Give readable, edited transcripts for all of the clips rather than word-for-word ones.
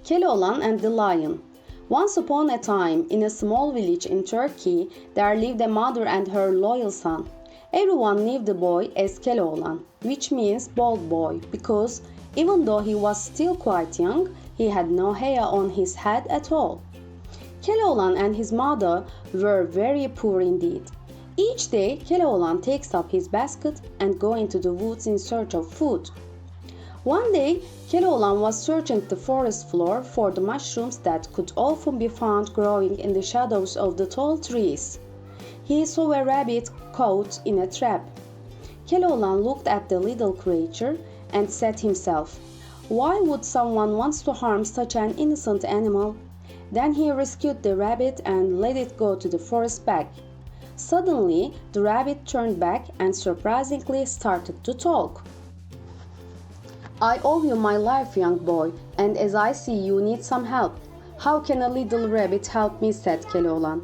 Keloğlan and the Lion. Once upon a time, in a small village in Turkey, there lived a mother and her loyal son. Everyone knew the boy as Keloğlan, which means bold boy, because even though he was still quite young, he had no hair on his head at all. Keloğlan and his mother were very poor indeed. Each day, Keloğlan takes up his basket and goes into the woods in search of food. One day, Keloğlan was searching the forest floor for the mushrooms that could often be found growing in the shadows of the tall trees. He saw a rabbit caught in a trap. Keloğlan looked at the little creature and said to himself, "Why would someone want to harm such an innocent animal?" Then he rescued the rabbit and let it go to the forest back. Suddenly, the rabbit turned back and surprisingly started to talk. "I owe you my life, young boy, and as I see you need some help. How can a little rabbit help me?" said Keloğlan.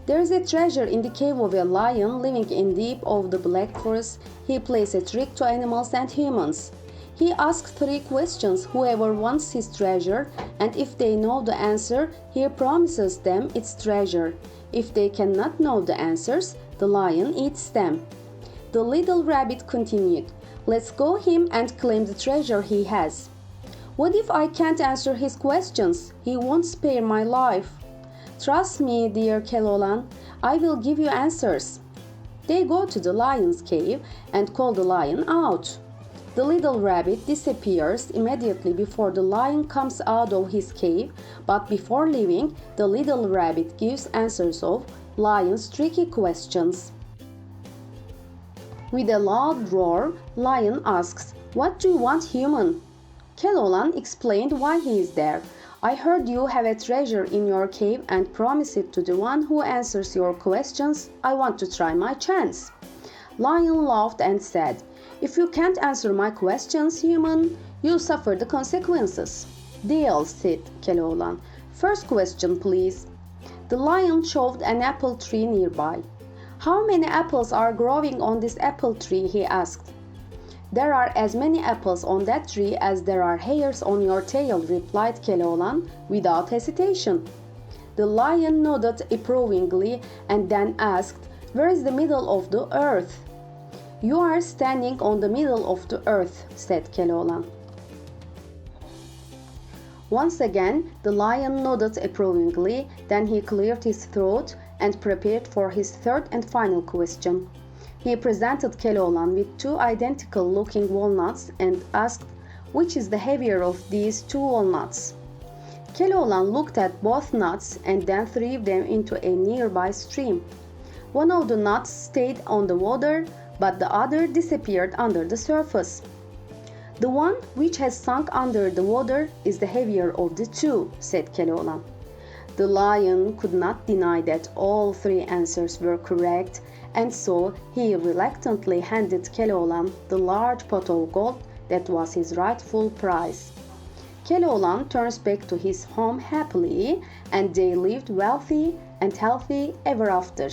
"There is a treasure in the cave of a lion living in deep of the black forest. He plays a trick to animals and humans. He asks 3 questions whoever wants his treasure, and if they know the answer, he promises them its treasure. If they cannot know the answers, the lion eats them." The little rabbit continued, "Let's go him and claim the treasure he has." "What if I can't answer his questions? He won't spare my life." "Trust me, dear Keloğlan, I will give you answers." They go to the lion's cave and call the lion out. The little rabbit disappears immediately before the lion comes out of his cave, but before leaving, the little rabbit gives answers of lion's tricky questions. With a loud roar, lion asks, "What do you want, human?" Keloğlan explained why he is there. "I heard you have a treasure in your cave and promise it to the one who answers your questions. I want to try my chance." Lion laughed and said, "If you can't answer my questions, human, you suffer the consequences." "Deal," said Keloğlan. "First question, please." The lion shoved an apple tree nearby. "How many apples are growing on this apple tree?" he asked. "There are as many apples on that tree as there are hairs on your tail," replied Keloğlan without hesitation. The lion nodded approvingly and then asked, "Where is the middle of the earth?" "You are standing on the middle of the earth," said Keloğlan. Once again, the lion nodded approvingly, then he cleared his throat and prepared for his third and final question. He presented Keloğlan with 2 identical-looking walnuts and asked, "Which is the heavier of these 2 walnuts?" Keloğlan looked at both nuts and then threw them into a nearby stream. One of the nuts stayed on the water, but the other disappeared under the surface. "The one which has sunk under the water is the heavier of the 2, said Keloğlan. The lion could not deny that all 3 answers were correct, and so he reluctantly handed Keloğlan the large pot of gold that was his rightful prize. Keloğlan turns back to his home happily, and they lived wealthy and healthy ever after.